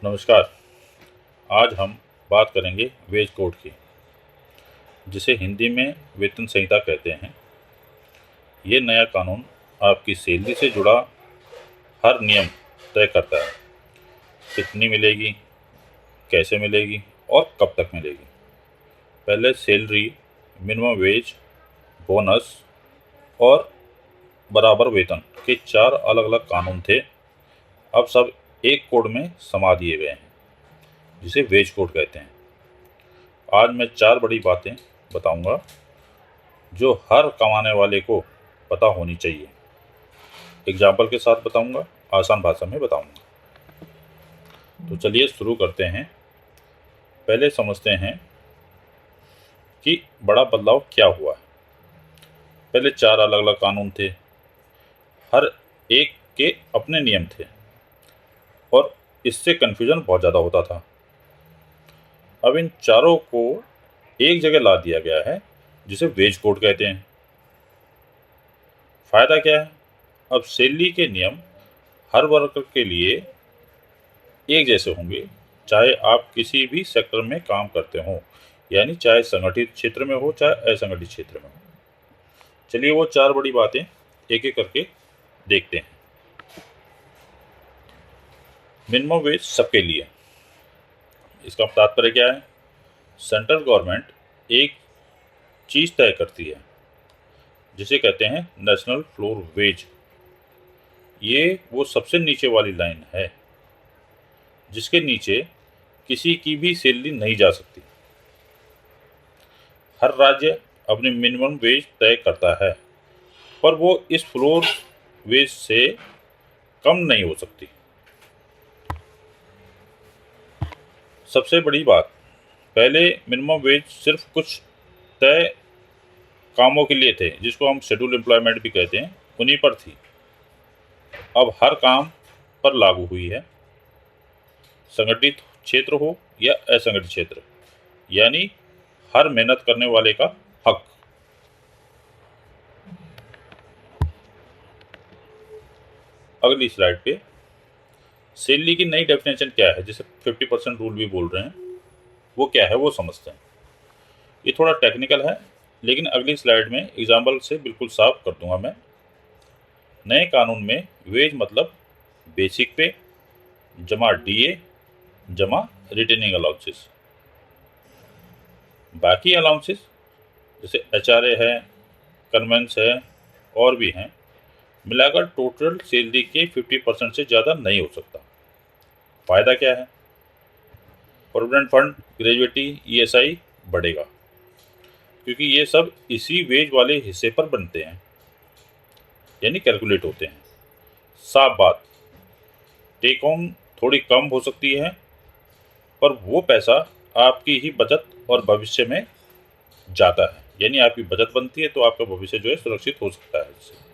नमस्कार। आज हम बात करेंगे वेज कोड की, जिसे हिंदी में वेतन संहिता कहते हैं। ये नया कानून आपकी सैलरी से जुड़ा हर नियम तय करता है। कितनी मिलेगी, कैसे मिलेगी और कब तक मिलेगी। पहले सैलरी, मिनिमम वेज, बोनस और बराबर वेतन के 4 अलग अलग कानून थे। अब सब एक कोड में समा दिए गए हैं, जिसे वेज कोड कहते हैं। आज मैं 4 बड़ी बातें बताऊंगा जो हर कमाने वाले को पता होनी चाहिए। एग्जाम्पल के साथ बताऊंगा, आसान भाषा में बताऊंगा। तो चलिए शुरू करते हैं। पहले समझते हैं कि बड़ा बदलाव क्या हुआ है। पहले 4 अलग अलग कानून थे, हर एक के अपने नियम थे और इससे कन्फ्यूजन बहुत ज़्यादा होता था। अब इन चारों को एक जगह ला दिया गया है, जिसे वेज कोड कहते हैं। फायदा क्या है? अब सैलरी के नियम हर वर्ग के लिए एक जैसे होंगे, चाहे आप किसी भी सेक्टर में काम करते हो, यानी चाहे संगठित क्षेत्र में हो चाहे असंगठित क्षेत्र में हो। चलिए वो 4 बड़ी बातें एक एक करके देखते हैं। मिनिमम वेज सबके लिए, इसका तात्पर्य क्या है? सेंट्रल गवर्नमेंट एक चीज तय करती है, जिसे कहते हैं नेशनल फ्लोर वेज। ये वो सबसे नीचे वाली लाइन है, जिसके नीचे किसी की भी सैलरी नहीं जा सकती। हर राज्य अपनी मिनिमम वेज तय करता है, पर वो इस फ्लोर वेज से कम नहीं हो सकती। सबसे बड़ी बात, पहले मिनिमम वेज सिर्फ कुछ तय कामों के लिए थे, जिसको हम शेड्यूल एम्प्लॉयमेंट भी कहते हैं, उन्हीं पर थी। अब हर काम पर लागू हुई है, संगठित क्षेत्र हो या असंगठित क्षेत्र, यानी हर मेहनत करने वाले का हक। अगली स्लाइड पे सैलरी की नई डेफिनेशन क्या है, जिसे 50% रूल भी बोल रहे हैं, वो क्या है वो समझते हैं। ये थोड़ा टेक्निकल है, लेकिन अगली स्लाइड में एग्जाम्पल से बिल्कुल साफ कर दूंगा मैं। नए कानून में वेज मतलब बेसिक पे जमा डीए जमा रिटेनिंग अलाउंसेस। बाकी अलाउंसेस जैसे एचआरए है, कन्वेंस है और भी हैं, मिलाकर टोटल सैलरी के 50% से ज़्यादा नहीं हो सकता। फ़ायदा क्या है? प्रोविडेंट फंड, ग्रेजुएटी, ईएसआई बढ़ेगा, क्योंकि ये सब इसी वेज वाले हिस्से पर बनते हैं, यानी कैलकुलेट होते हैं। साफ बात, टेक होम थोड़ी कम हो सकती है, पर वो पैसा आपकी ही बचत और भविष्य में जाता है, यानी आपकी बचत बनती है तो आपका भविष्य जो है सुरक्षित हो सकता है। इससे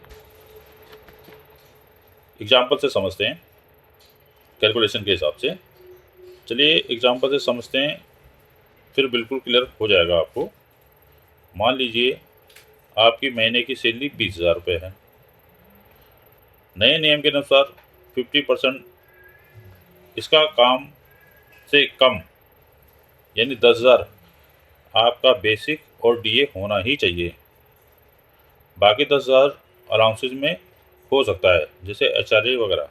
एग्जाम्पल से समझते हैं, कैलकुलेशन के हिसाब से। चलिए एग्जाम्पल से समझते हैं, फिर बिल्कुल क्लियर हो जाएगा आपको। मान लीजिए आपकी महीने की सैलरी 20,000 रुपये है। नए नियम के अनुसार 50% इसका काम से कम, यानी 10,000 आपका बेसिक और डीए होना ही चाहिए। बाकी 10,000 अलाउंसेज में हो सकता है, जैसे एचआरए वगैरह।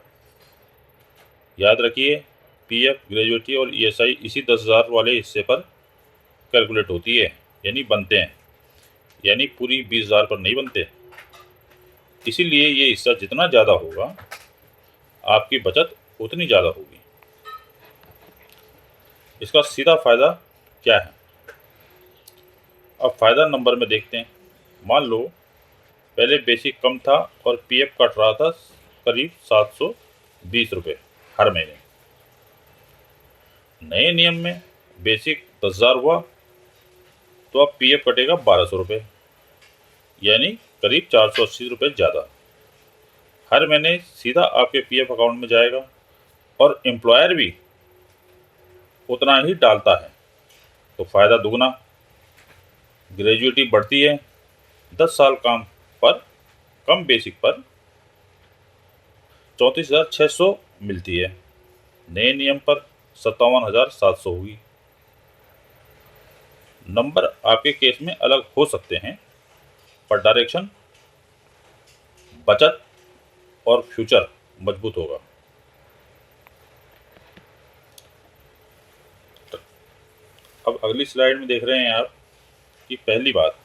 याद रखिए, पीएफ, ग्रेजुएटी और ईएसआई इसी 10,000 वाले हिस्से पर कैलकुलेट होती है, यानी बनते हैं, यानी पूरी 20,000 पर नहीं बनते। इसीलिए ये हिस्सा जितना ज़्यादा होगा, आपकी बचत उतनी ज़्यादा होगी। इसका सीधा फायदा क्या है? अब फायदा नंबर में देखते हैं। मान लो पहले बेसिक कम था और पीएफ कट रहा था करीब 720 रुपये हर महीने। नए नियम में बेसिक 10,000 हुआ तो अब पीएफ कटेगा 1,200 रुपये, यानी करीब 480 रुपये ज़्यादा। हर महीने सीधा आपके पीएफ अकाउंट में जाएगा और एम्प्लॉयर भी उतना ही डालता है, तो फायदा दुगना। ग्रेजुएटी बढ़ती है, 10 साल काम पर कम बेसिक पर 34,600 मिलती है। नए नियम पर 57,700 होगी। नंबर आपके केस में अलग हो सकते हैं, पर डायरेक्शन, बचत और फ्यूचर मजबूत होगा। अब अगली स्लाइड में देख रहे हैं आप कि पहली बात,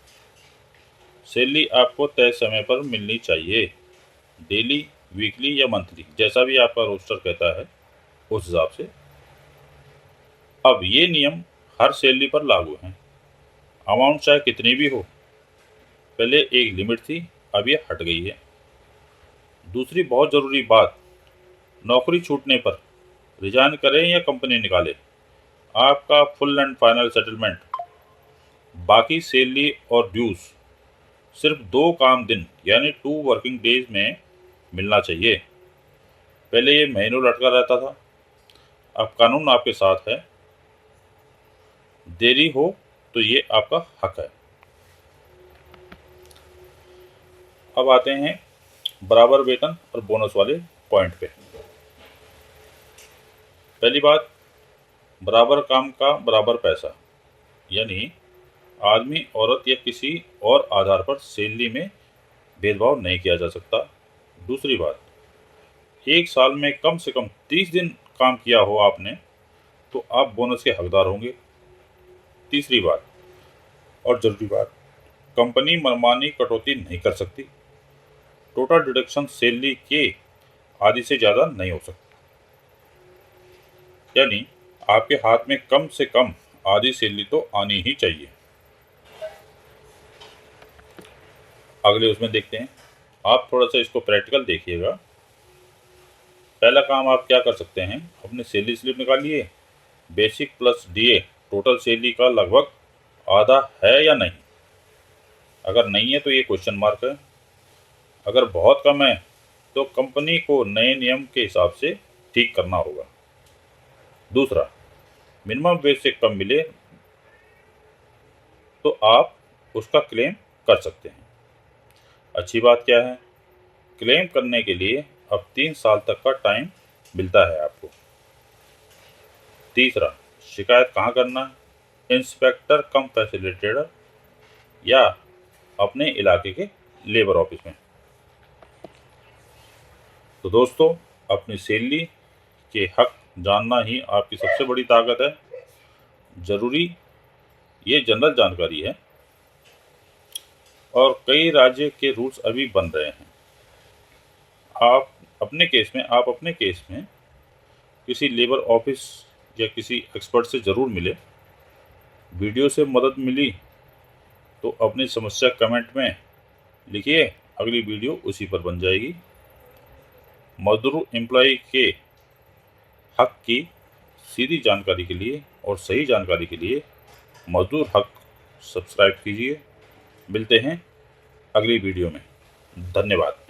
सैलरी आपको तय समय पर मिलनी चाहिए, डेली, वीकली या मंथली, जैसा भी आपका रोस्टर कहता है उस हिसाब से। अब ये नियम हर सैलरी पर लागू हैं, अमाउंट चाहे कितनी भी हो। पहले एक लिमिट थी, अब ये हट गई है। दूसरी बहुत ज़रूरी बात, नौकरी छूटने पर रिजाइन करें या कंपनी निकाले, आपका फुल एंड फाइनल सेटलमेंट, बाकी सैलरी और ड्यूज सिर्फ 2 काम दिन यानी 2 वर्किंग डेज में मिलना चाहिए। पहले ये महीनों लटका रहता था, अब कानून आपके साथ है, देरी हो तो ये आपका हक है। अब आते हैं बराबर वेतन और बोनस वाले पॉइंट पे। पहली बात, बराबर काम का बराबर पैसा, यानी आदमी औरत या किसी और आधार पर सैलरी में भेदभाव नहीं किया जा सकता। दूसरी बात, 1 साल में कम से कम 30 दिन काम किया हो आपने तो आप बोनस के हकदार होंगे। तीसरी बात और जरूरी बात, कंपनी मनमानी कटौती नहीं कर सकती। टोटल डिडक्शन सैलरी के आधी से ज़्यादा नहीं हो सकता, यानी आपके हाथ में कम से कम आधी सैलरी तो आनी ही चाहिए। अगले उसमें देखते हैं, आप थोड़ा सा इसको प्रैक्टिकल देखिएगा। पहला काम आप क्या कर सकते हैं, अपने सैलरी स्लिप निकालिए, basic plus DA total salary का लगभग आधा है या नहीं। अगर नहीं है तो ये क्वेश्चन मार्क है, अगर बहुत कम है तो कंपनी को नए नियम के हिसाब से ठीक करना होगा। दूसरा, मिनिमम वेज से कम मिले तो आप उसका क्लेम कर सकते हैं। अच्छी बात क्या है, क्लेम करने के लिए अब 3 साल तक का टाइम मिलता है आपको। तीसरा, शिकायत कहाँ करना है, इंस्पेक्टर कम फैसिलिटेटर या अपने इलाके के लेबर ऑफिस में। तो दोस्तों, अपनी सैलरी के हक जानना ही आपकी सबसे बड़ी ताकत है। ज़रूरी ये जनरल जानकारी है और कई राज्य के रूल्स अभी बन रहे हैं। आप अपने केस में किसी लेबर ऑफिस या किसी एक्सपर्ट से ज़रूर मिले। वीडियो से मदद मिली तो अपनी समस्या कमेंट में लिखिए, अगली वीडियो उसी पर बन जाएगी। मजदूर एम्प्लॉय के हक की सीधी जानकारी के लिए और सही जानकारी के लिए मजदूर हक सब्सक्राइब कीजिए। मिलते हैं अगली वीडियो में। धन्यवाद।